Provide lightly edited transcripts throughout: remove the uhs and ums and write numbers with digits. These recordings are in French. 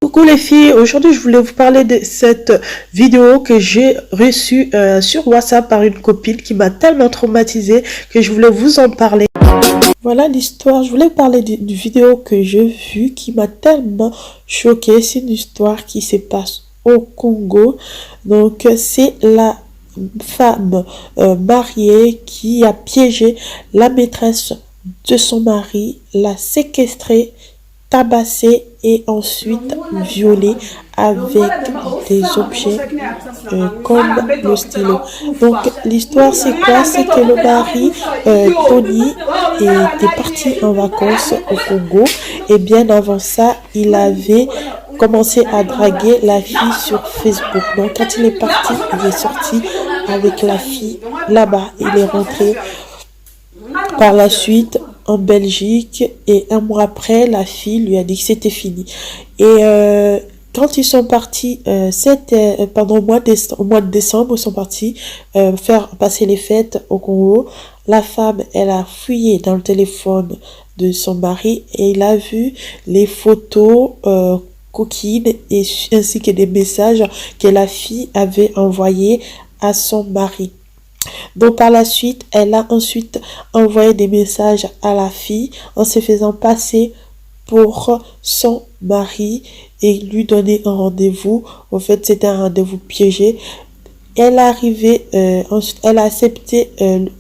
Coucou les filles, aujourd'hui je voulais vous parler de cette vidéo que j'ai reçue sur WhatsApp par une copine qui m'a tellement traumatisée que je voulais vous en parler. Voilà l'histoire, je voulais vous parler d'une vidéo que j'ai vue qui m'a tellement choquée. C'est une histoire qui se passe au Congo. Donc c'est la femme mariée qui a piégé la maîtresse de son mari, l'a séquestrée, tabassée et ensuite violée avec des objets comme le stylo. Donc l'histoire c'est quoi? C'est que le mari Tony était parti en vacances au Congo et bien avant ça il avait commencé à draguer la fille sur Facebook. Donc quand il est parti, il est sorti avec la fille là-bas. Il est rentré par la suite en Belgique et un mois après, la fille lui a dit que c'était fini. Et quand ils sont partis, c'était pendant au mois de décembre, ils sont partis faire passer les fêtes au Congo. La femme, elle a fouillé dans le téléphone de son mari et il a vu les photos coquines et ainsi que des messages que la fille avait envoyés à son mari. Donc par la suite, elle a ensuite envoyé des messages à la fille en se faisant passer pour son mari et lui donner un rendez-vous. En fait, c'était un rendez-vous piégé. Elle est arrivée, ensuite, elle a accepté,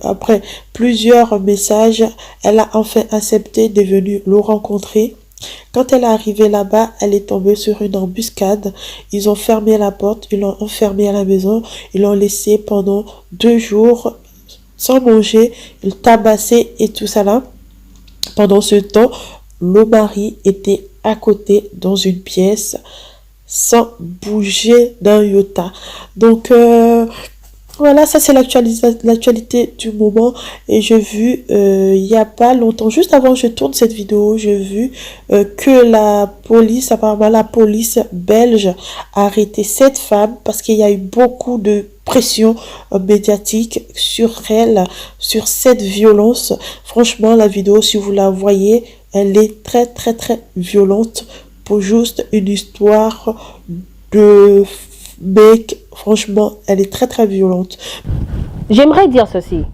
après plusieurs messages, elle a enfin accepté de venir le rencontrer. Quand elle est arrivée là-bas, elle est tombée sur une embuscade. Ils ont fermé la porte, ils l'ont enfermée à la maison, ils l'ont laissée pendant 2 jours sans manger, ils tabassaient et tout ça là. Pendant ce temps, le mari était à côté dans une pièce sans bouger d'un iota. Donc voilà, ça c'est l'actualité du moment. Et j'ai vu il y a pas longtemps, juste avant que je tourne cette vidéo, j'ai vu que la police, apparemment la police belge a arrêté cette femme parce qu'il y a eu beaucoup de pression médiatique sur elle, sur cette violence. Franchement, la vidéo, si vous la voyez, elle est très très très violente pour juste une histoire de mec. Franchement, elle est très très violente. J'aimerais dire ceci.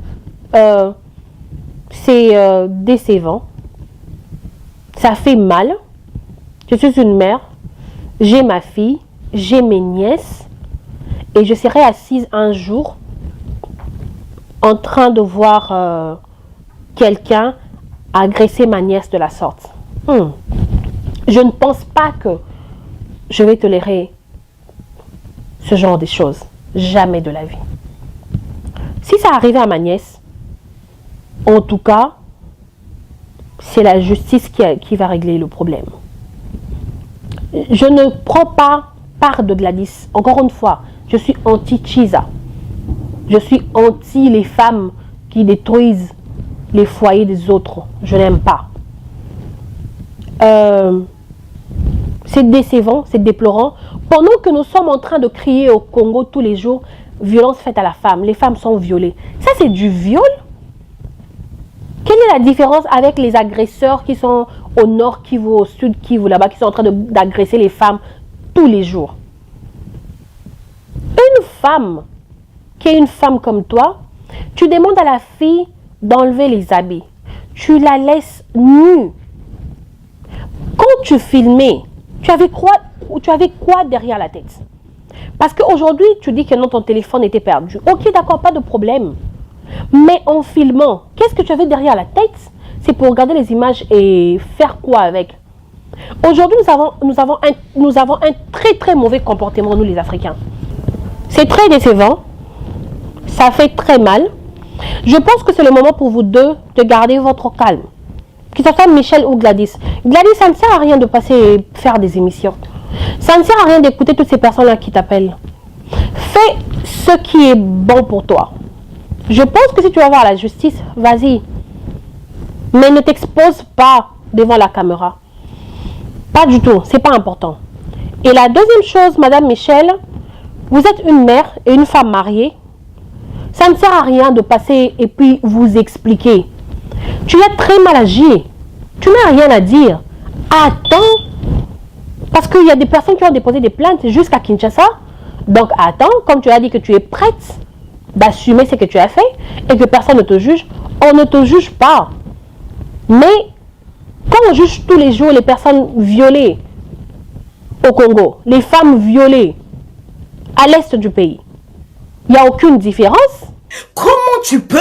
C'est décevant. Ça fait mal. Je suis une mère. J'ai ma fille. J'ai mes nièces. Et je serai assise un jour en train de voir quelqu'un agresser ma nièce de la sorte. Je ne pense pas que je vais tolérer ce genre de choses. Jamais de la vie. Si ça arrivait à ma nièce, en tout cas, c'est la justice qui va régler le problème. Je ne prends pas part de Gladys. Encore une fois, je suis anti-Chiza. Je suis anti les femmes qui détruisent les foyers des autres. Je n'aime pas. C'est décevant, c'est déplorant. Pendant que nous sommes en train de crier au Congo tous les jours, violence faite à la femme, les femmes sont violées. Ça, c'est du viol? Quelle est la différence avec les agresseurs qui sont au nord Kivu, au sud Kivu, là-bas, qui sont en train d'agresser les femmes tous les jours? Une femme qui est une femme comme toi, tu demandes à la fille d'enlever les habits. Tu la laisses nue. Quand tu filmais, tu avais quoi derrière la tête? Parce qu'aujourd'hui, tu dis que non, ton téléphone était perdu. Ok, d'accord, pas de problème. Mais en filmant, qu'est-ce que tu avais derrière la tête? C'est pour regarder les images et faire quoi avec? Aujourd'hui, nous avons un très très mauvais comportement, nous les Africains. C'est très décevant. Ça fait très mal. Je pense que c'est le moment pour vous deux de garder votre calme. Que ce soit Michel ou Gladys. Gladys, ça ne sert à rien de passer faire des émissions. Ça ne sert à rien d'écouter toutes ces personnes-là qui t'appellent. Fais ce qui est bon pour toi. Je pense que si tu vas voir la justice, vas-y. Mais ne t'expose pas devant la caméra. Pas du tout, c'est pas important. Et la deuxième chose, Madame Michel, vous êtes une mère et une femme mariée. Ça ne sert à rien de passer et puis vous expliquer. Tu as très mal agi. Tu n'as rien à dire. Attends. Parce qu'il y a des personnes qui ont déposé des plaintes jusqu'à Kinshasa. Donc attends, comme tu as dit que tu es prête d'assumer ce que tu as fait et que personne ne te juge, on ne te juge pas. Mais quand on juge tous les jours les personnes violées au Congo, les femmes violées à l'est du pays, il n'y a aucune différence. Comment tu peux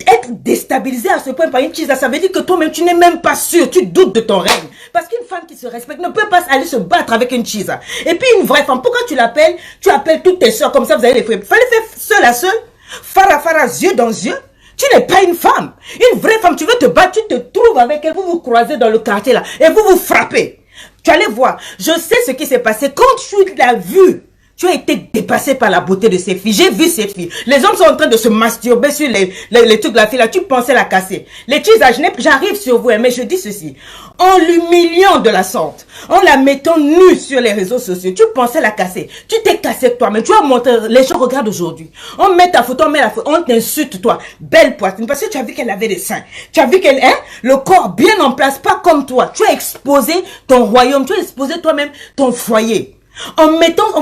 être déstabilisé à ce point par une chisa? Ça veut dire que toi-même, tu n'es même pas sûr, tu doutes de ton règne. Parce qu'une femme qui se respecte ne peut pas aller se battre avec une chisa. Et puis une vraie femme, pourquoi tu l'appelles? Tu appelles toutes tes soeurs, comme ça vous avez les frères. Fallait faire seul à seul, fara, yeux dans yeux. Tu n'es pas une femme. Une vraie femme, tu veux te battre, tu te trouves avec elle, vous vous croisez dans le quartier là, et vous vous frappez. Tu allais voir, je sais ce qui s'est passé. Quand tu l'as vu, tu as été dépassé par la beauté de ces filles. J'ai vu ces filles. Les hommes sont en train de se masturber sur les trucs de la fille là. Tu pensais la casser. Les tisages, j'arrive sur vous, mais je dis ceci. En l'humiliant de la sorte, en la mettant nue sur les réseaux sociaux, tu pensais la casser. Tu t'es cassé toi-même. Tu as montré, les gens regardent aujourd'hui. On met ta photo, on t'insulte toi. Belle poitrine. Parce que tu as vu qu'elle avait des seins. Tu as vu qu'elle, le corps bien en place, pas comme toi. Tu as exposé ton royaume. Tu as exposé toi-même ton foyer. En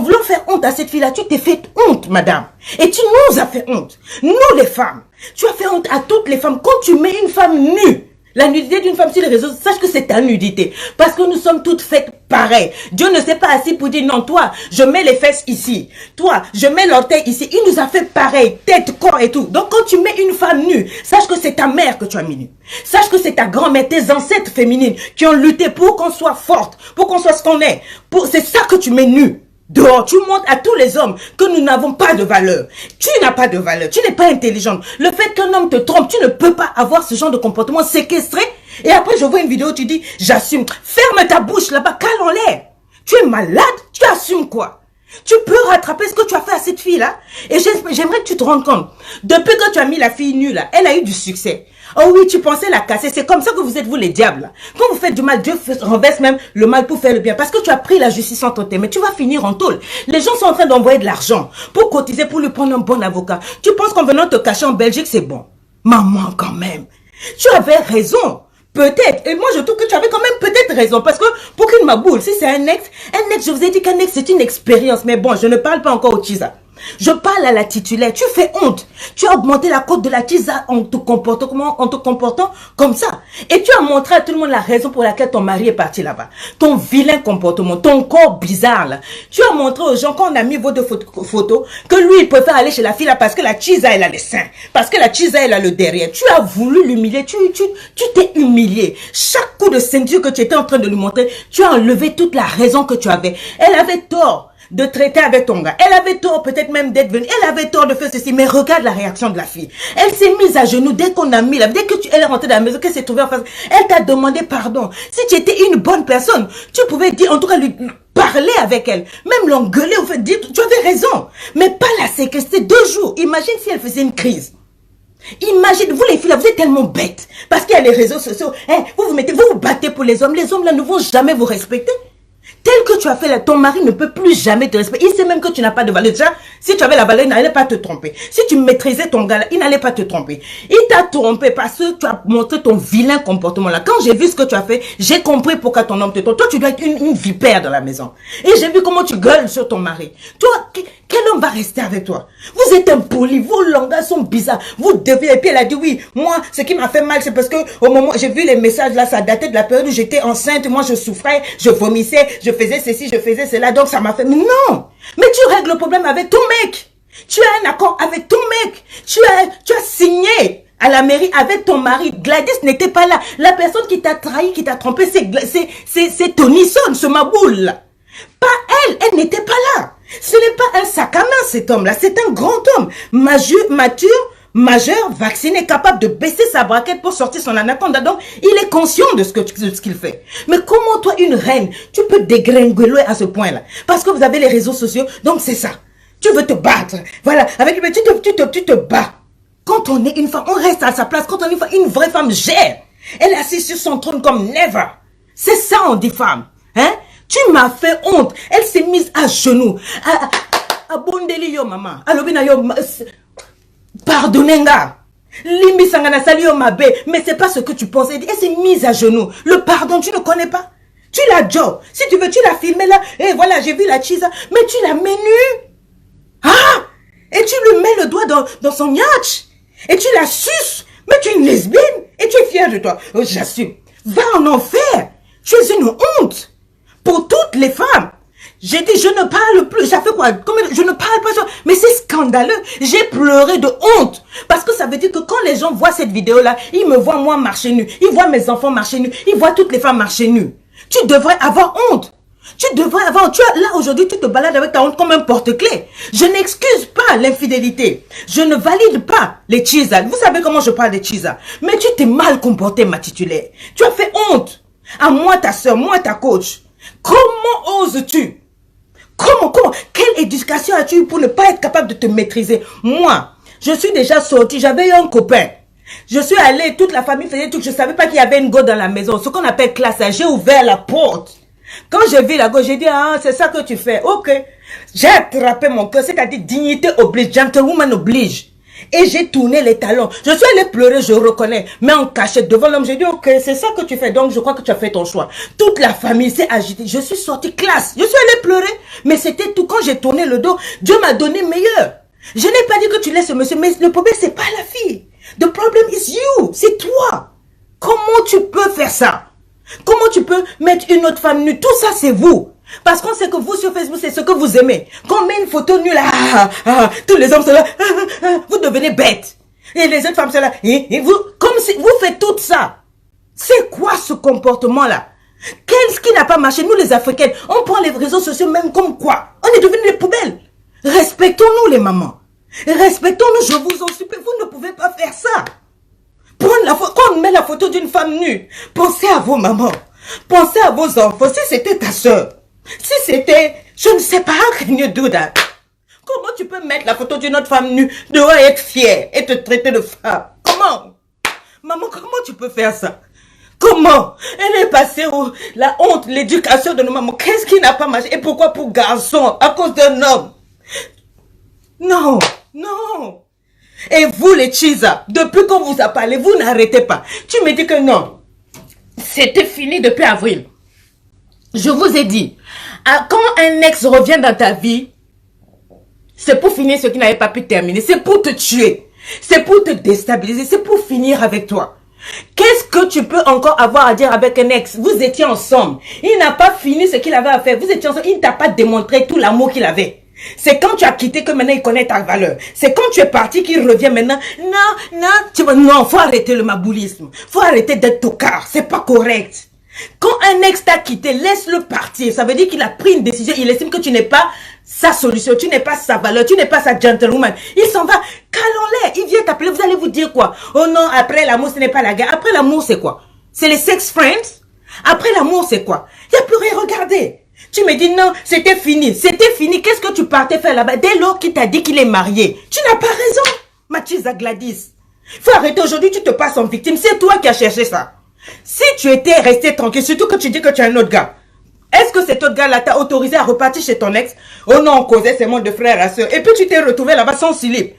voulant faire honte à cette fille-là, tu t'es fait honte, madame. Et tu nous as fait honte. Nous, les femmes. Tu as fait honte à toutes les femmes. Quand tu mets une femme nue, la nudité d'une femme sur les réseaux, sache que c'est ta nudité. Parce que nous sommes toutes faites pareilles. Dieu ne s'est pas assis pour dire non, toi, je mets les fesses ici. Toi, je mets l'orteil ici. Il nous a fait pareil, tête, corps et tout. Donc quand tu mets une femme nue, sache que c'est ta mère que tu as mis nue. Sache que c'est ta grand-mère, tes ancêtres féminines qui ont lutté pour qu'on soit forte, pour qu'on soit ce qu'on est. C'est ça que tu mets nue. Dehors, tu montres à tous les hommes que nous n'avons pas de valeur. Tu n'as pas de valeur, tu n'es pas intelligente. Le fait qu'un homme te trompe, tu ne peux pas avoir ce genre de comportement séquestré. Et après, je vois une vidéo, tu dis, j'assume. Ferme ta bouche là-bas, cale en l'air. Tu es malade, tu assumes quoi? Tu peux rattraper ce que tu as fait à cette fille-là. Et j'aimerais que tu te rendes compte. Depuis que tu as mis la fille nue là, elle a eu du succès. Oh oui, tu pensais la casser. C'est comme ça que vous êtes, vous les diables. Là. Quand vous faites du mal, Dieu renverse même le mal pour faire le bien. Parce que tu as pris la justice entre tes mains. Tu vas finir en tôle. Les gens sont en train d'envoyer de l'argent pour cotiser, pour lui prendre un bon avocat. Tu penses qu'en venant te cacher en Belgique, c'est bon? Maman, quand même. Tu avais raison. Peut-être. Et moi, je trouve que tu avais quand même peut-être raison. Parce que pour qu'une maboule, si c'est un ex, je vous ai dit qu'un ex, c'est une expérience. Mais bon, je ne parle pas encore au Tisa. Je parle à la titulaire. Tu fais honte. Tu as augmenté la cote de la Tisa en te comportant comme ça. Et tu as montré à tout le monde la raison pour laquelle ton mari est parti là-bas. Ton vilain comportement, ton corps bizarre là. Tu as montré aux gens quand on a mis vos deux photos que lui il préfère aller chez la fille là parce que la Tisa elle a les seins. Parce que la Tisa elle a le derrière. Tu as voulu l'humilier. Tu t'es humilié. Chaque coup de ceinture que tu étais en train de lui montrer, tu as enlevé toute la raison que tu avais. Elle avait tort de traiter avec ton gars. Elle avait tort peut-être même d'être venue. Elle avait tort de faire ceci. Mais regarde la réaction de la fille. Elle s'est mise à genoux dès qu'on a mis là. Dès que elle est rentrée dans la maison, qu'elle s'est trouvée en face. Elle t'a demandé pardon. Si tu étais une bonne personne, tu pouvais dire, en tout cas lui parler avec elle. Même l'engueuler ou faire dire, tu avais raison. Mais pas la séquestrer 2 jours. Imagine si elle faisait une crise. Imagine, vous les filles là, vous êtes tellement bêtes. Parce qu'il y a les réseaux sociaux. Vous vous battez pour les hommes. Les hommes là ne vont jamais vous respecter. Tel que tu as fait là, ton mari ne peut plus jamais te respecter. Il sait même que tu n'as pas de valeur. Déjà, si tu avais la valeur, il n'allait pas te tromper. Si tu maîtrisais ton gars là, il n'allait pas te tromper. Il t'a trompé parce que tu as montré ton vilain comportement là. Quand j'ai vu ce que tu as fait, j'ai compris pourquoi ton homme te trompe. Toi, tu dois être une vipère dans la maison. Et j'ai vu comment tu gueules sur ton mari. Toi, quel homme va rester avec toi? Vous êtes impoli, vos langages sont bizarres. Vous devez, et puis elle a dit oui, moi, ce qui m'a fait mal, c'est parce que au moment, j'ai vu les messages là, ça datait de la période où j'étais enceinte, moi je souffrais, je vomissais, je faisais ceci, je faisais cela, donc ça m'a fait... Mais non! Mais tu règles le problème avec ton mec. Tu as un accord avec ton mec. Tu as signé à la mairie avec ton mari. Gladys n'était pas là. La personne qui t'a trahi, qui t'a trompé, c'est Tony Son, ce maboule là. Pas elle, elle n'était pas là. Ce n'est pas un sac à main cet homme-là, c'est un grand homme, mature, majeur, vacciné, capable de baisser sa braquette pour sortir son anaconda. Donc, il est conscient de ce qu'il fait. Mais comment toi, une reine, tu peux dégringoler à ce point-là? Parce que vous avez les réseaux sociaux, donc c'est ça. Tu veux te battre. Voilà, avec lui, tu te bats. Quand on est une femme, on reste à sa place. Quand on est une vraie femme, gère. Elle est assise sur son trône comme never. C'est ça, on dit femme. Hein? Tu m'as fait honte. Elle s'est mise à genoux. Abondeli yo maman. Alobina yo. Pardonnez-nga. Limbi sangana sali yo mabe. Mais c'est pas ce que tu pensais. Elle s'est mise à genoux. Le pardon, tu ne connais pas. Tu l'as Joe. Si tu veux, tu l'as filmé là. Et voilà, j'ai vu la cheese. Mais tu la mets nue. Ah! Et tu lui mets le doigt dans son yatch. Et tu la suces. Mais tu es une lesbienne. Et tu es fière de toi. Oh, j'assume. Va en enfer. Tu es une honte. Pour toutes les femmes. J'ai dit, je ne parle plus. Ça fait quoi? Je ne parle pas. Mais c'est scandaleux. J'ai pleuré de honte. Parce que ça veut dire que quand les gens voient cette vidéo-là, ils me voient moi marcher nu. Ils voient mes enfants marcher nus. Ils voient toutes les femmes marcher nues. Tu devrais avoir honte. Tu devrais avoir... Là, aujourd'hui, tu te balades avec ta honte comme un porte-clés. Je n'excuse pas l'infidélité. Je ne valide pas les cheesas. Vous savez comment je parle des cheesas. Mais tu t'es mal comporté, ma titulaire. Tu as fait honte. À moi, ta soeur, moi, ta coach. Comment oses-tu? Comment? Quelle éducation as-tu eu pour ne pas être capable de te maîtriser? Moi, je suis déjà sortie. J'avais eu un copain. Je suis allée, toute la famille faisait tout. Je ne savais pas qu'il y avait une go dans la maison. Ce qu'on appelle classe. J'ai ouvert la porte. Quand j'ai vu la go, j'ai dit, ah, c'est ça que tu fais. Ok. J'ai attrapé mon cœur. C'est-à-dire, dignité oblige. Gentlewoman oblige. Et j'ai tourné les talons. Je suis allée pleurer, je reconnais. Mais en cachette devant l'homme, j'ai dit, ok, c'est ça que tu fais. Donc, je crois que tu as fait ton choix. Toute la famille s'est agitée. Je suis sortie classe. Je suis allée pleurer. Mais c'était tout. Quand j'ai tourné le dos, Dieu m'a donné meilleur. Je n'ai pas dit que tu laisses ce monsieur. Mais le problème, c'est pas la fille. The problem is you. C'est toi. Comment tu peux faire ça? Comment tu peux mettre une autre femme nue? Tout ça, c'est vous. Parce qu'on sait que vous, sur Facebook, c'est ce que vous aimez. Quand on met une photo nue là, tous les hommes sont là, vous devenez bêtes. Et les autres femmes sont là, et vous, comme si vous faites tout ça. C'est quoi ce comportement-là? Qu'est-ce qui n'a pas marché? Nous, les Africaines, on prend les réseaux sociaux même comme quoi? On est devenus des poubelles. Respectons-nous, les mamans. Respectons-nous, je vous en supplie. Vous ne pouvez pas faire ça. Prendre la photo, quand on met la photo d'une femme nue, pensez à vos mamans, pensez à vos enfants. Si c'était ta soeur, si c'était, je ne sais pas, how can you do that? Comment tu peux mettre la photo d'une autre femme nue, dehors être fière et te traiter de femme? Comment? Maman, comment tu peux faire ça? Comment? Elle est passée où la honte, l'éducation de nos mamans. Qu'est-ce qui n'a pas marché? Et pourquoi pour garçon? À cause d'un homme? Non, non. Et vous les cheesas, depuis qu'on vous a parlé, vous n'arrêtez pas. Tu me dis que non. C'était fini depuis avril. Je vous ai dit, quand un ex revient dans ta vie, c'est pour finir ce qui n'avait pas pu terminer. C'est pour te tuer. C'est pour te déstabiliser. C'est pour finir avec toi. Qu'est-ce que tu peux encore avoir à dire avec un ex? Vous étiez ensemble. Il n'a pas fini ce qu'il avait à faire. Vous étiez ensemble. Il ne t'a pas démontré tout l'amour qu'il avait. C'est quand tu as quitté que maintenant il connaît ta valeur. C'est quand tu es parti qu'il revient maintenant. Non, faut arrêter le maboulisme. Faut arrêter d'être tocard. C'est pas correct. Quand un ex t'a quitté, laisse-le partir. Ça veut dire qu'il a pris une décision. Il estime que tu n'es pas sa solution. Tu n'es pas sa valeur. Tu n'es pas sa gentlewoman. Il s'en va. Calons-les. Il vient t'appeler. Vous allez vous dire quoi? Oh non, après l'amour, ce n'est pas la guerre. Après l'amour, c'est quoi? C'est les sex friends? Après l'amour, c'est quoi? Il n'y a plus rien. Regardez. Tu me dis non, c'était fini. C'était fini. Qu'est-ce que tu partais faire là-bas? Dès lors qu'il t'a dit qu'il est marié. Tu n'as pas raison, Mathilda Gladys. Faut arrêter aujourd'hui, tu te passes en victime. C'est toi qui as cherché ça. Si tu étais resté tranquille, surtout que tu dis que tu es un autre gars, est-ce que cet autre gars-là t'a autorisé à repartir chez ton ex? Oh non, on causait seulement de frères à soeurs. Et puis tu t'es retrouvé là-bas sans slip.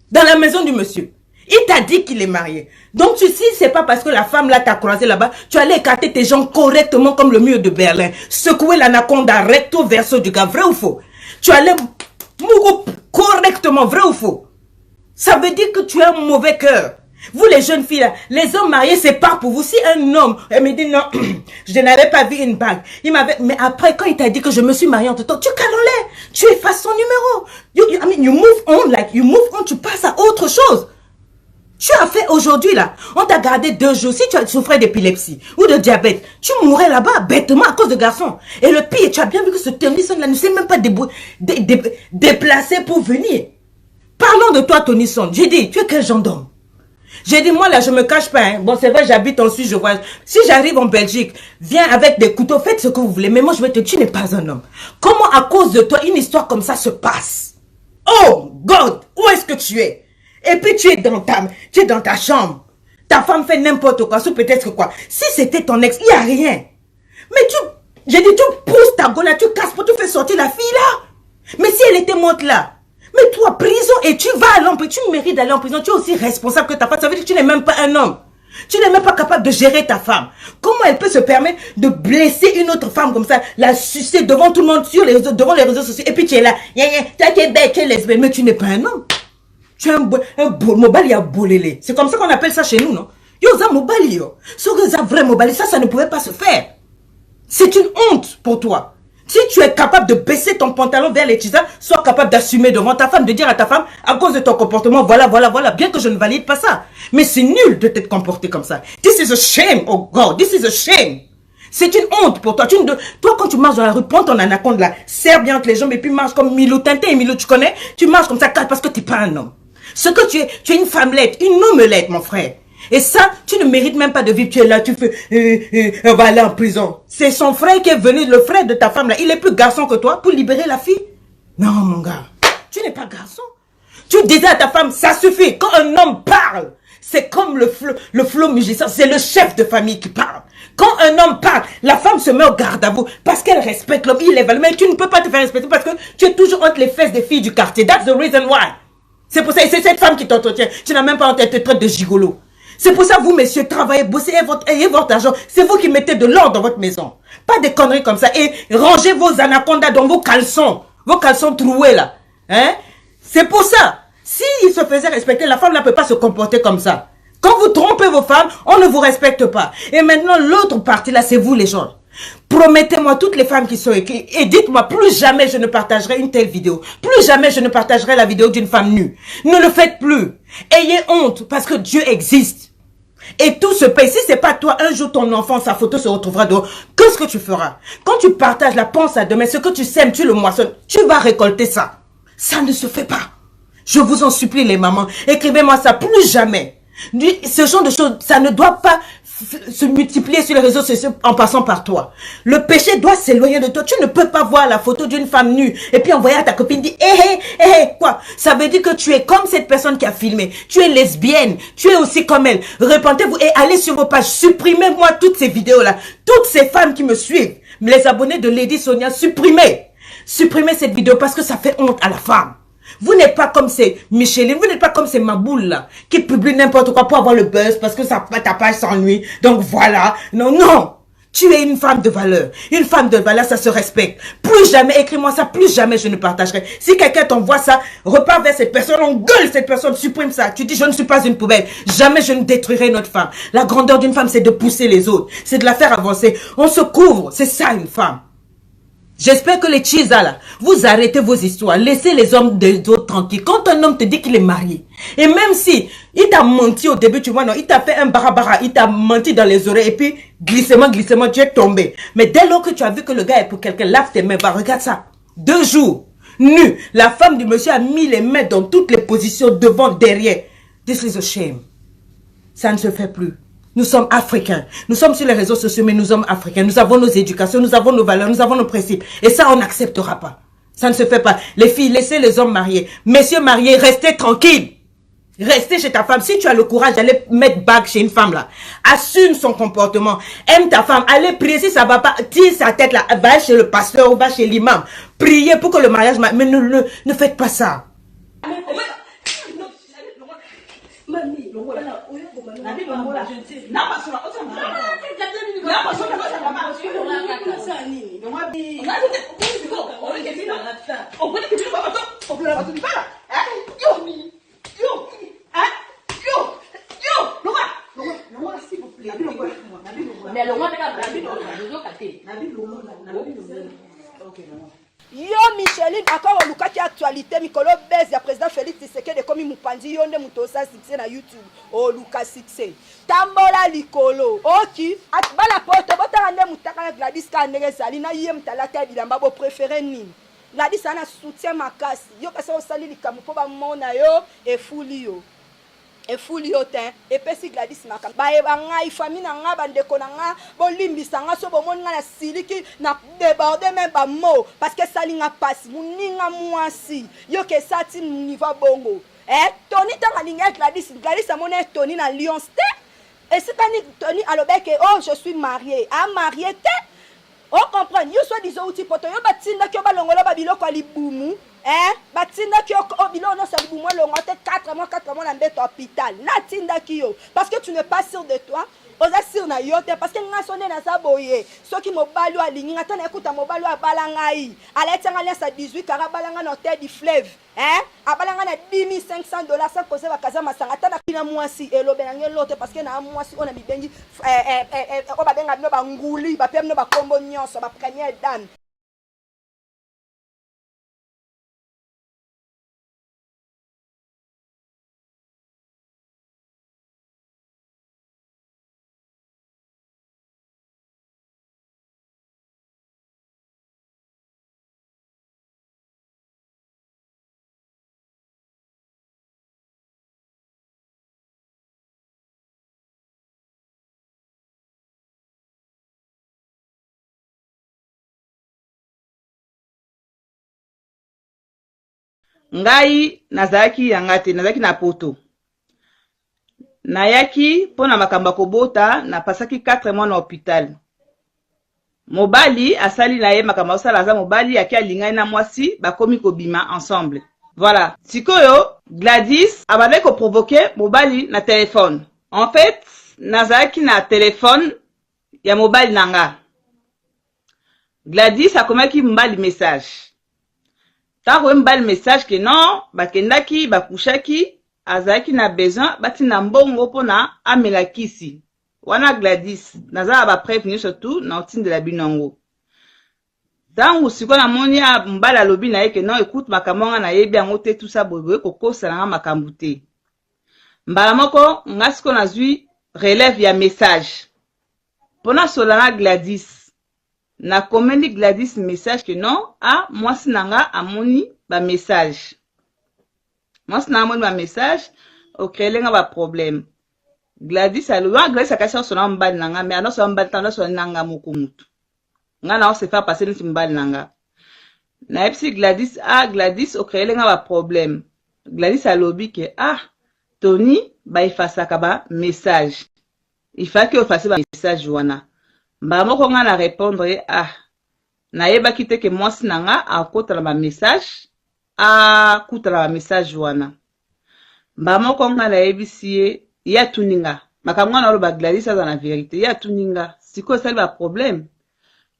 Dans la maison du monsieur. Il t'a dit qu'il est marié. Donc, si c'est pas parce que la femme là t'a croisé là-bas, tu allais écarter tes jambes correctement comme le mur de Berlin. Secouer l'anaconda recto verso du gars, vrai ou faux? Tu allais mourir correctement, vrai ou faux? Ça veut dire que tu as un mauvais cœur. Vous les jeunes filles là, les hommes mariés, c'est pas pour vous. Si un homme, elle me dit non, je n'avais pas vu une bague. Mais après, quand il t'a dit que je me suis mariée entre temps, tu calons-les. Tu effaces son numéro. You move on, tu passes à autre chose. Tu as fait aujourd'hui là, on t'a gardé 2 jours. Si tu souffrais d'épilepsie ou de diabète, tu mourrais là-bas bêtement à cause de garçons. Et le pire, tu as bien vu que ce Tony-son là ne s'est même pas déplacé pour venir. Parlons de toi, Tony-son. J'ai dit, tu es quel genre d'homme? J'ai dit, moi là, je me cache pas. Hein. Bon, c'est vrai, j'habite en Suisse, je vois. Si j'arrive en Belgique, viens avec des couteaux, faites ce que vous voulez. Mais moi, je vais te dire, tu n'es pas un homme. Comment à cause de toi, une histoire comme ça se passe? Oh God, où est-ce que tu es? Et puis tu es dans ta chambre. Ta femme fait n'importe quoi, ou peut-être quoi. Si c'était ton ex, il n'y a rien. Mais j'ai dit, tu pousses ta gueule là, tu casses pour te faire sortir la fille là. Mais si elle était morte là, mais toi, prison, et tu vas à l'emprise, tu mérites d'aller en prison, tu es aussi responsable que ta femme. Ça veut dire que tu n'es même pas un homme. Tu n'es même pas capable de gérer ta femme. Comment elle peut se permettre de blesser une autre femme comme ça, la sucer devant tout le monde, devant les réseaux sociaux, et puis tu es là, tu es bête, tu es lesbienne, mais tu n'es pas un homme. Tu es un mobali à bolélé. C'est comme ça qu'on appelle ça chez nous, non? Yo, ça mobali, yo. Ce que ça vrai mobali, ça ne pouvait pas se faire. C'est une honte pour toi. Si tu es capable de baisser ton pantalon vers les tisans, sois capable d'assumer devant ta femme, de dire à ta femme, à cause de ton comportement, voilà, bien que je ne valide pas ça. Mais c'est nul de te comporter comme ça. This is a shame, oh God, this is a shame. C'est une honte pour toi. Toi, quand tu marches dans la rue, prends ton anaconde là, serre bien entre les jambes et puis marche comme Milo, Tintin et Milo, tu connais? Tu marches comme ça parce que tu n'es pas un homme. Ce que tu es une femmelette, une omelette, mon frère. Et ça, tu ne mérites même pas de vivre. Tu es là, tu fais, on va aller en prison. C'est son frère qui est venu, le frère de ta femme là. Il est plus garçon que toi pour libérer la fille. Non, mon gars, tu n'es pas garçon. Tu disais à ta femme, ça suffit. Quand un homme parle, c'est comme le flot musicien. C'est le chef de famille qui parle. Quand un homme parle, la femme se met au garde à vous parce qu'elle respecte l'homme. Il est mais tu ne peux pas te faire respecter parce que tu es toujours entre les fesses des filles du quartier. That's the reason why. C'est pour ça, et c'est cette femme qui t'entretient. Tu n'as même pas en tête de traite de gigolo. C'est pour ça, vous, messieurs, travaillez, bossez, ayez votre argent. C'est vous qui mettez de l'ordre dans votre maison. Pas des conneries comme ça. Et rangez vos anacondas dans vos caleçons troués, là. Hein? C'est pour ça. S'il se faisait respecter, la femme ne peut pas se comporter comme ça. Quand vous trompez vos femmes, on ne vous respecte pas. Et maintenant, l'autre partie, là, c'est vous, les gens. Promettez-moi, toutes les femmes qui sont écrites, et dites-moi, plus jamais je ne partagerai une telle vidéo. Plus jamais je ne partagerai la vidéo d'une femme nue. Ne le faites plus. Ayez honte, parce que Dieu existe. Et tout se paye. Si c'est pas toi, un jour ton enfant, sa photo se retrouvera dehors. Qu'est-ce que tu feras? Quand tu partages la pense à demain, ce que tu sèmes, tu le moissonnes. Tu vas récolter ça. Ça ne se fait pas. Je vous en supplie, les mamans. Écrivez-moi ça. Plus jamais. Ce genre de choses, ça ne doit pas se multiplier sur les réseaux sociaux en passant par toi. Le péché doit s'éloigner de toi. Tu ne peux pas voir la photo d'une femme nue et puis envoyer à ta copine dire quoi? Ça veut dire que tu es comme cette personne qui a filmé. Tu es lesbienne. Tu es aussi comme elle. Repentez-vous et allez sur vos pages. Supprimez-moi toutes ces vidéos-là. Toutes ces femmes qui me suivent. Les abonnés de Lady Sonia, supprimez. Supprimez cette vidéo parce que ça fait honte à la femme. Vous n'êtes pas comme ces Micheline, vous n'êtes pas comme ces maboules là, qui publient n'importe quoi pour avoir le buzz, parce que ta page s'ennuie. Donc voilà. Non, non. Tu es une femme de valeur. Une femme de valeur, ça se respecte. Plus jamais, écris-moi ça, plus jamais je ne partagerai. Si quelqu'un t'envoie ça, repars vers cette personne, on gueule cette personne, supprime ça. Tu dis, je ne suis pas une poubelle. Jamais je ne détruirai notre femme. La grandeur d'une femme, c'est de pousser les autres. C'est de la faire avancer. On se couvre. C'est ça une femme. J'espère que les chisa là, vous arrêtez vos histoires. Laissez les hommes des autres tranquilles. Quand un homme te dit qu'il est marié, et même si il t'a menti au début, tu vois, non, il t'a fait un barabara, il t'a menti dans les oreilles, et puis glissement, tu es tombé. Mais dès lors que tu as vu que le gars est pour quelqu'un, lave tes mains, regarde ça. 2 jours, nu, la femme du monsieur a mis les mains dans toutes les positions, devant, derrière. This is a shame. Ça ne se fait plus. Nous sommes africains. Nous sommes sur les réseaux sociaux, mais nous sommes africains. Nous avons nos éducations, nous avons nos valeurs, nous avons nos principes. Et ça, on n'acceptera pas. Ça ne se fait pas. Les filles, laissez les hommes mariés. Messieurs mariés, restez tranquilles. Restez chez ta femme. Si tu as le courage d'aller mettre bague chez une femme là, assume son comportement. Aime ta femme. Allez prier si ça va pas. Tire sa tête là. Va chez le pasteur ou va chez l'imam. Priez pour que le mariage... Mais ne faites pas ça. Yo Micheline encore oluka ki actualité mikolo base ya président Félix Tshisekedi komi mupandi yo nde muto sa succès na YouTube oluka succès tambola likolo oki atbala poto botala nde mutaka Gladys Kandenge zali na yem talata bilamba bo préféré nini Gladys ana soutien makasi yo kasa osali likamu po ba mona yo e fuli yo e fuli yotin e pesi Gladys makam ba e banga ifami na nga bandeko na nga bolimbisa nga so bomoni nga na siliki na déborder même ba mot parce que ça linga passe muninga mwasi yo ke sati niveau bongo Tony tanga linga Gladys amone Tony na Lyon ste et c'est Tony alobeke oh je suis marié a marié te on comprend yo soit disant outil poto yo batinda ki balongola ba biloko libumu batinda ki o bilo no sa libumu longo te 4 mois na mbeto hôpital na tinda ki yo parce que tu n'es pas sûr de toi oza sûr na yo te parce que nga sonné na sa boye soki mobali alingi ngata na ekuta mobali abalanga yi aletanga lesa 18 kara balanga na hôtel du fleuve abalanga na $10,500 sans cause bakaza masanga tana kina mwasi elobela ngelote parce que na mwasi ona bibengi o babenga no banguli bapem no bakombo nyonso ba premier dan ngai nazaki yangate nazaki na poto nayaki pona makamba kobota na pasaki 4 mois na hôpital mobali asali na ye makamba osala za mobali aki alingai na mwasi bakomi kobima ensemble voilà sikoyo Gladys abandaki ko provoquer mobali na téléphone en fait nazaki na téléphone ya mobali nanga Gladys akomaki mbali message tango mbali message que non bakendaki bakushaki azaki na besoin batina mbongo pona amela kisi wana Gladys nazala ba prévenir surtout na otinde la binongo tango siko na moni ya mbala lobi na ye que non écoute makamanga na yebi yango te tout ça boye kokosa na makambu te mbala moko ngasiko nazwi relève ya message pona solana Gladys na komeli Gladys message que non mwasi nanga amoni ba message mwasi nanga amoni ba message okrelenga ba problème Gladys Gladys akasi sona mbali nanga mais ano sona mbali tanda sona nanga moko mutu nga na on se fait passer nti mbali nanga na epsi Gladys Gladys okrelenga ba problème Gladys alobi que Tony ba ifasaka ba message il faut que ofase ba message wana mba moko nga na répondre na yeba kite ke mwasi nanga akotala ba message kutala ba message wana mba moko nga na yebisi ya tuninga makamwa na loba Gladys aza na vérité ya tuninga siko sali ba problème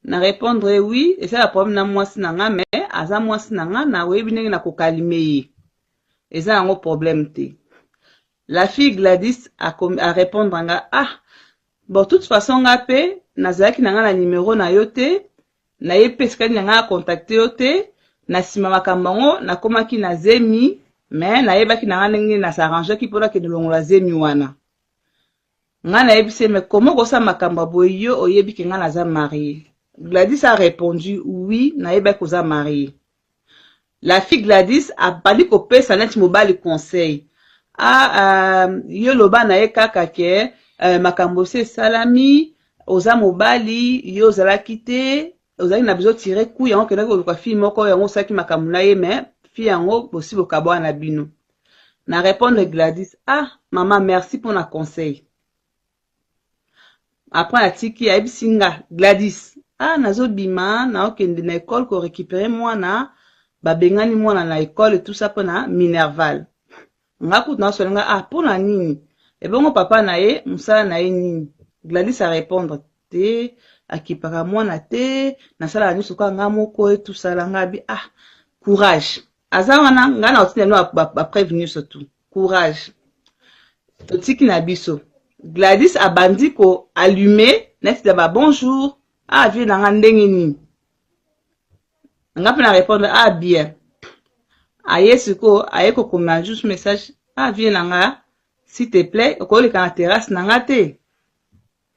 na répondre oui et c'est la problème na mwasi nanga mais aza mwasi nanga na webi ndenge na kokalime eza yango problème te la fille Gladys a répondre nga bon toute façon nga pe nazaki nanga na numéro na yo te na ye peska nanga contacter yo te na sima makambango na komaki na zemi mais na yebaki nanga ndenge na s'arranger ki pona ke longola zemi wana nga na yebise mais comment kosa makamba boye yo oyebi ke nga naza marié Gladys a répondu oui na yebaki koza marié la fille Gladys a bali ko pesa neti mobali conseil yo loba na ye kaka ke makambo se salami oza mobali yo zalaki te ozali na besoin tirer coup yango ke ndako luka fille moko yango saki makambo na ye mais fille yango possible kabwa na bino na répondre Gladys maman merci pour na conseil après la tiki ayebisi nga Gladys nazobima na okende na école ko récupérer mwana babengani mwana na école et tout ça pona Minerval nga kutu na solenga pona nini ebongo papa na ye musala na ye nini Gladys a répondre te akipaka mwana te nasala nyuso ka nga moko et tout ça nga bi courage aza wana nga na otine no ba prévenir surtout courage totiki na biso Gladys abandi ko allumer neti de ba bonjour vie na nga ndenge nini nga pe na répondre bien ayesiko ayeko koma juste message vie na nga s'il te plaît okoleka na terrasse na nga te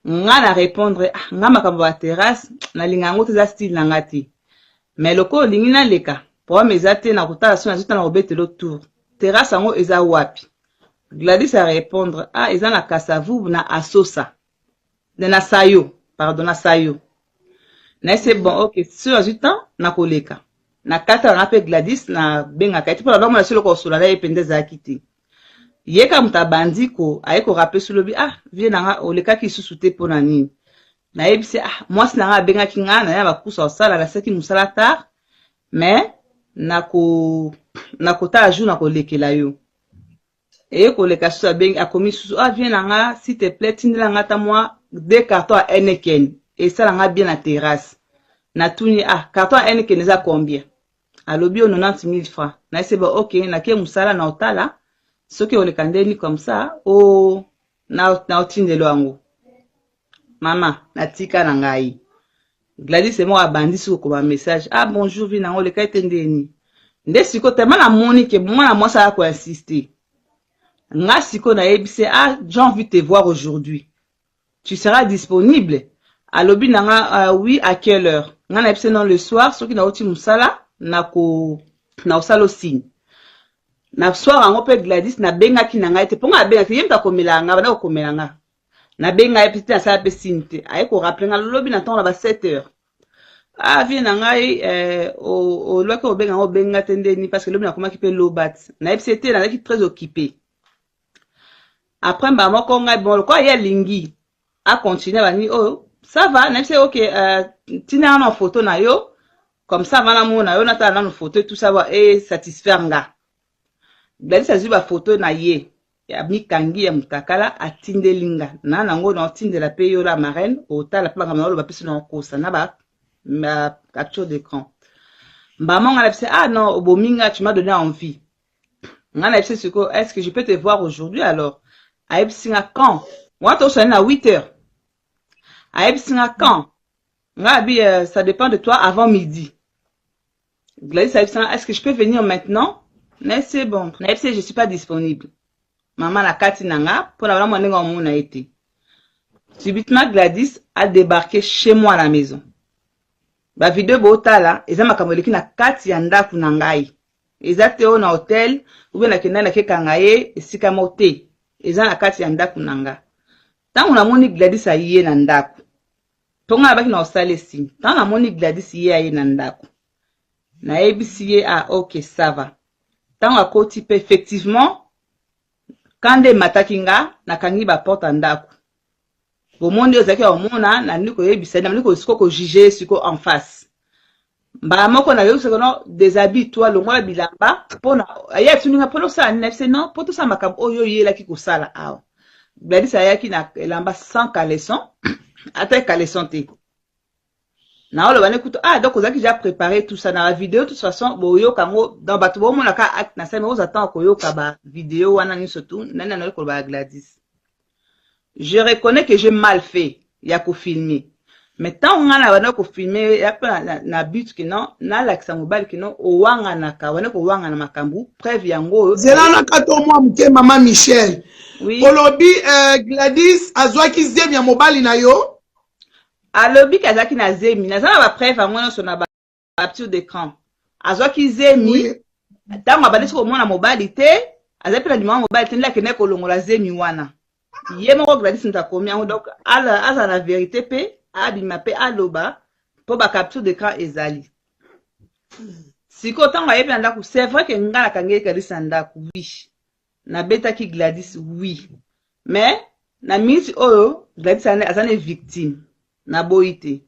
nga na répondre nga makambo ya terrasse na linga yango te za style na nga te mais loko lingi na leka problème eza te na kotala so na zita na obetelo tour terrasse yango eza wapi Gladys a répondre, ah, ils ont la Kasavu, na Asosa. Na Sayo, pardon, na Sayo. Na c'est bon, ok, sur du temps, na koleka. Na kata na pe Gladys na benga kaiti pour la dame na solo ko sola na ependeza akiti. Yeka mutabandi ko ayeko rappeler sur le bi ah vie na oleka ki susute pour nani. Na yebisi ah moi sina benga kinga na ya bakusa osala la seki musala tar mais na kota aju na kolekela yo. Et ko leka sur benga akomi susu ah vie na s'il te plaît tindela ngata moi 2 cartons à Heineken et ça la bien na terrasse. Na tuni ah carton à Heineken neza combien? Alobi o 90 000 francs. Na c'est bon ok na ke musala na otala. Ce que on le candeli comme ça, oh, na otindelo ango. Maman, na tika na ngai. Gladys c'est moi abandi sur comme message. Ah bonjour vina on le kaitendeni. Nde siko tellement na moni que moi ça ko insister. Nga siko na yebise ah j'ai envie de te voir aujourd'hui. Tu seras disponible? Alobi nanga oui à quelle heure? Nga na yebise non le soir, ce qui na oti musala na osalo signe. Na soir ango pe Gladys na benga ki na ngai te ponga benga ki yemta komela nga bana komela nga na benga e petit na sa pe sinte ay ko rappeler nga lobi na temps la ba 7 heures ah vie na ngai o lo ko benga tendeni parce que lobi na koma ki pe lobat na FCT na ki très occupé après ba moko ngai bon ko ya lingi a continuer bani oh ça va na c'est OK tina na photo na yo comme ça va na mona yo na ta na photo tout ça va et satisfaire nga. Gladys a vu la photo na ye ya mikangi ya mutakala atinde linga na nango na tinde la payo la marraine au ta la pa kamalo ba pesi na kosa na ba ma capture d'écran maman a dit ah non obominga tu m'as donné envie ngana dit ce que est-ce que je peux te voir aujourd'hui alors a singa quand moi to sonne à 8h a singa quand ngabi ça dépend de toi avant midi. Gladys a dit est-ce que je peux venir maintenant? Mais c'est bon. Na je suis pas disponible. Maman la kati nanga pour la vraiment nenga mon a été. Subitement Gladys a débarqué chez moi à la maison. Ba vidéo botala eza makamoleki na kati ya ndaku nangai. Eza teo na hotel ou bien na kenda na kekangaye esika mote. Eza na kati ya ndaku nanga. Tangu na moni Gladys a yé na ndaku. Tonga baki na osale sim. Tangu na moni Gladys yé a yé na ndaku. Na ebisi ah OK ça va. Tant à côté effectivement quand des matakinga na kangi ba porte ndaku au monde ozaki au mona na niko yebisa na niko siko ko juger siko en face ba moko na yo siko no déshabille toi le ngwa bilamba pona aya tuninga pona ça nefse non poto ça makam oyo yela ki ko sala awa Gladys ayaki na elamba sans caleçon ata caleçon te. Na ole bane kuto ah donc ozaki déjà préparé tout ça dans la vidéo de toute façon boyo kango dans bato bo mona ka act na ça mais aux attend ko yo ka ba vidéo wana ni surtout nana na ko ba Gladys. Je reconnais que j'ai mal fait ya ko filmer mais tant on a bana ko filmer ya na but que non na la mobile que non o wanga na ka wana ko wanga na makambu preuve yango zela na kato mwa mke mama Michel oui olobi Gladys azwaki zemi ya mobile na yo. Alobi kazaki na zemi na zana ba preuve amona so na ba capture d'écran azwaki zemi tango abadisi ko mona mobile te azapi na dimama mobile te ndela kene ko longola zemi wana ye moko Gladys ntakomi yango donc ala aza na vérité pe abima pe aloba po ba capture d'écran ezali siko tango ayebi na ndaku c'est vrai que ngala kange Gladys na ndaku oui na betaki Gladys oui mais na minute oyo Gladys azane victime na boite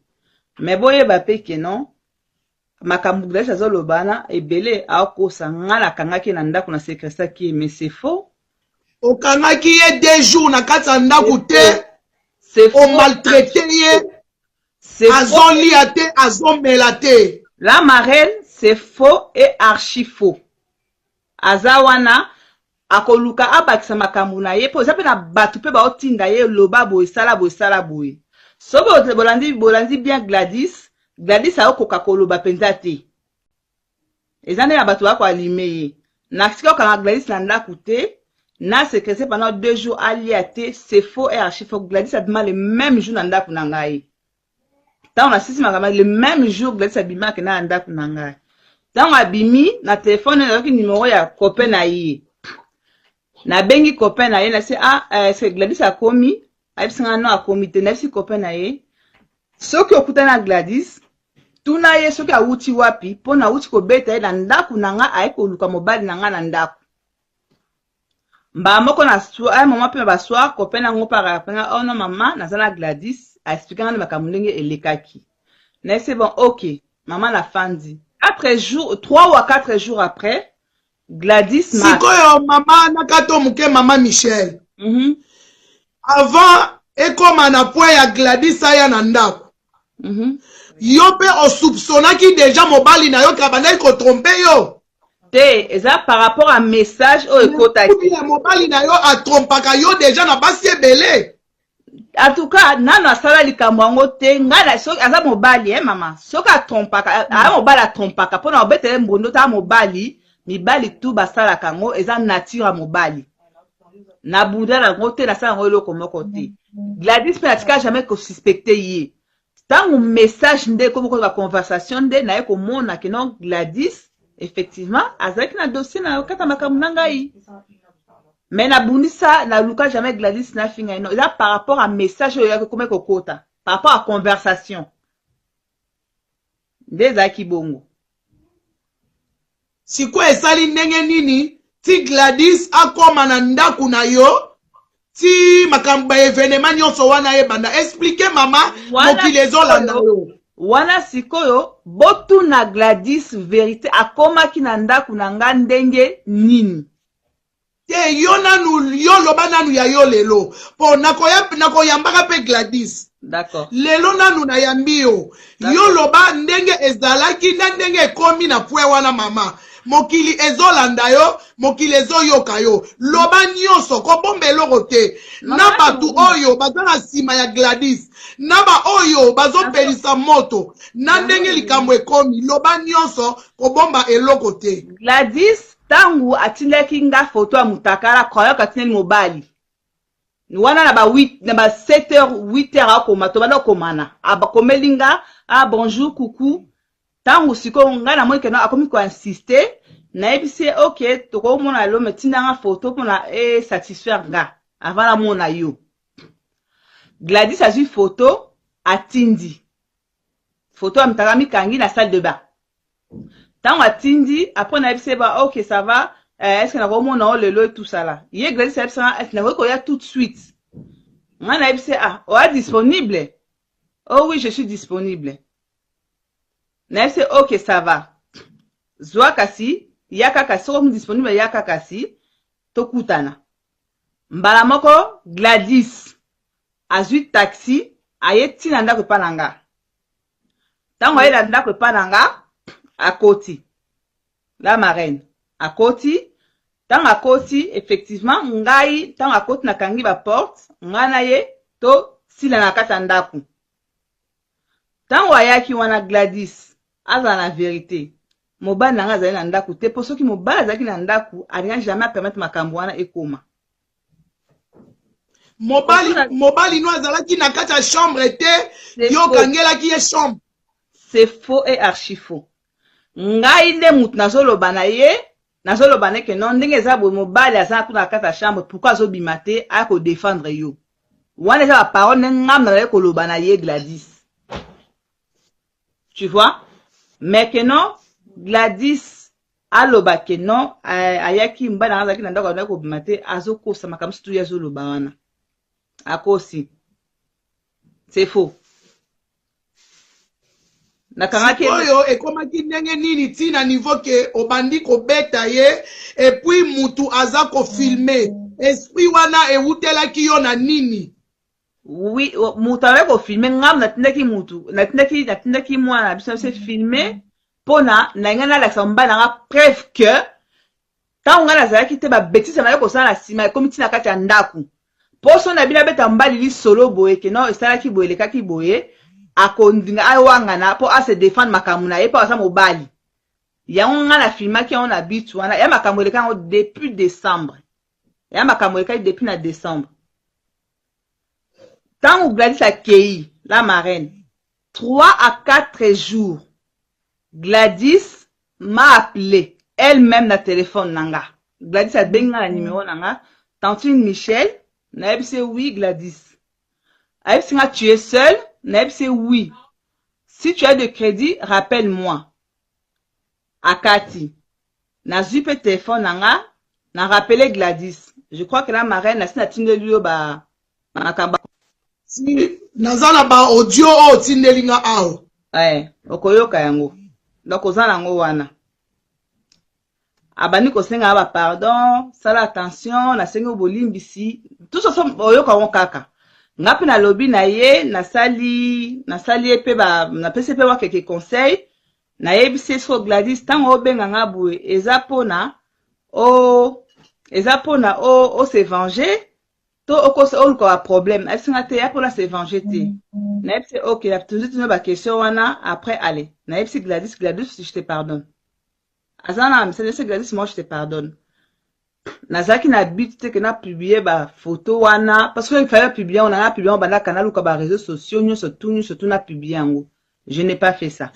mais boye ba peke non makambu Gladys azolobana ebele akosa ngala kangaki na ndaku na secrétaire qui mais c'est faux okangaki ye 2 jours na kati ya ndaku te c'est faux o maltraité ye azolia te azomela te la marraine c'est faux et archi faux azawana akoluka abakisa makambu na ye po zape na batu pe ba otinda ye loba boye sala boye sobo bolandi bien Gladys a okoka koloba penza te ezane ya batu bako alime ye na sika okanga Gladys na ndaku te na séquencé pendant 2 jours aliate c'est faux et archi faux. Gladys a bima le même jour na ndaku na ngai tant on a sisi makama le même jour Gladys a bima ke na ndaku na ngai tant on a bimi na téléphone na ki numéro ya copain na ye Na bengi copain na ye na se est-ce que Gladys a komi? Ayebisanga non a komi te na si copain na ye. Soki okuta na Gladys, tuna ye soki awuti wapi, po na wuti ko beta ye na ndaku nanga aye ko luka mobali nanga na ndaku. Mba moko na soir, maman pe ba soir, copain na ngo para penga oh non maman, na zala Gladys, a expliqué na makamulenge elekaki. Na c'est bon, OK, maman la fandi. 4 jours, 3 ou 4 jours après, Gladys m'a. Sikoyo maman nakato muke maman Michel. Avant ekoma na point ya Gladys aya na ndako. Yo pe o soupçonnaki déjà mobali na yo kabana ko tromper yo. Eza par rapport à message o ekotaki. La mobali na yo a trompaka yo déjà na basi ebele. En tout cas, nano asala likambo yango te, ngana soki aza mobali maman. Soki a trompaka, mobali a trompaka pona obetele mbondo ta mobali, mibali tu basala kango eza nature a mobali. Na bouda na ngote na sala ngolo komoko te. Gladys pe atika jamais ko suspecter ye. Tango message nde comme ko conversation nde na ye ko mona que non Gladys effectivement azaki na dossier na kata makamu nangai. Mais na bundisa na luka jamais Gladys na finga non. Là par rapport à message yo yako komeko kota, par rapport à conversation. Ndeza kibongo. Siko esali ndenge nini ti Gladys akoma na ndaku na yo ti makambo evenement nyonso wana ebanda expliquer mama mokili ezolanda yo. Wana sikoyo botu na Gladys vérité akomaki na ndaku na nga ndenge nini. Te yo nanu yo loba nanu ya yo lelo po nakoyambaka pe Gladys. D'accord. Lelo nanu na yambi yo. Yo loba ndenge ezalaki na ndenge ekomi na pwe wana mama. Mokili ezolanda yo, mokili ezoyoka yo. Loba nyonso ko bombe eloko te. Na batu oyo bazana sima ya Gladys. Na ba oyo bazopelisa moto. Na ndenge likambo ekomi loba nyonso ko bomba eloko te. Gladys tangu atindaki nga photo ya mutakala kwa katine mobali. Wana na ba 8 na ba 7h 8h akoma to bana komana. Aba komelinga bonjour coucou. Tangu siko nga na mweke na akomi ko insister na ebise OK toko mona lo metinda nga photo pona satisfaire nga avant la mona yo. Gladys a vu photo atindi. Photo amtakami kangi na salle de bain. Tangu atindi après na ebise ba OK ça va est-ce que na komona lelo et tout ça là. Ye Gladys a ebisa est-ce na ko ya tout de suite. Nga na ebise o est disponible. Oh oui, je suis disponible. Na c'est OK ça va. Zwa kasi yaka kasi comme disponible yaka kasi tokutana. Mbala moko Gladys azui taxi ayeti na ndako pananga. Tango ayela ndako pananga akoti. La marraine akoti tango akoti effectivement ngai tango akoti na kangi ba porte ngana ye to sila na kata ndako. Tango ayaki wana Gladys aza na vérité mobali nanga azali na ndaku te po soki mobali azalaki na ndaku alinga jamais permettre makambo wana ekoma. Mobali no azalaki na kati ya chambre te yo kangelaki ye chambre. C'est faux et archi faux. Ngai nde mutu nazoloba na ye nazoloba ne ke non ndenge eza boye mobali azala kuna na kati ya chambre pourquoi azobima te aya ko défendre yo. Wana eza ba parole ne ngam na ye koloba na ye Gladys. Tu vois? Mais que non, Gladys aloba que non, ayaki mbana azaki na ndako na ko bimate azoko sa makamsu tu yazo loba wana. Akosi. C'est faux. Nakangaki oyo ekomaki ndenge nini tina niveau ke obandi ko beta ye et puis mutu aza ko filmer esprit wana ewutelaki yo na nini. Oui, mutu awe ko filmer ngam natindaki mutu natindaki mwana biso se filmer pona na ngana la samba na preuve que tant ngana zalaki te ba bêtise na ko sala sima comme tina kati ya ndaku poso na bina beta mbali li solo boye ke non esalaki boye lekaki boye akondinga aywanga na po ase défendre makamuna na ye pa sa mobali ya ngana filmaki on habite wana ya makambo lekango depuis décembre ya makambo lekaki depuis na décembre. Tant que Gladys a accueilli la marraine, 3 à 4 jours, Gladys m'a appelé elle-même na téléphone nanga. Gladys a benga la numéro nanga Tantine Michel, naebise oui Gladys. Aïbsi nga tu es seul, naebise oui. Si tu as de crédit, rappelle-moi. Akati. Na zupe téléphone nanga, na rappelé Gladys. Je crois que la marraine, na sina tinde liyo ba nakamba. Si nazana ba audio o tindelinga ao. Okoyoka yango. Donc ozana ngo wana. Abani ko senga ba pardon, sala attention, na senga bolimbisi. Tout ça oyoka ngo kaka. Ngapi na lobby na ye, na sali epe ba na pese pe wa quelques conseils. Na yebise so Gladys tango obenga nga boue eza pona o se venger to okose oluka ba problème asinga te ya pona se venger te na yebise OK la toujours ba question wana après allez na yebise Gladys je te pardonne azana c'est Gladys moi je te pardonne nazaki na but te que na publier ba photo wana parce que il fallait publier on a publié on bana canal ou ka ba réseaux sociaux surtout na publier yango je n'ai pas fait ça.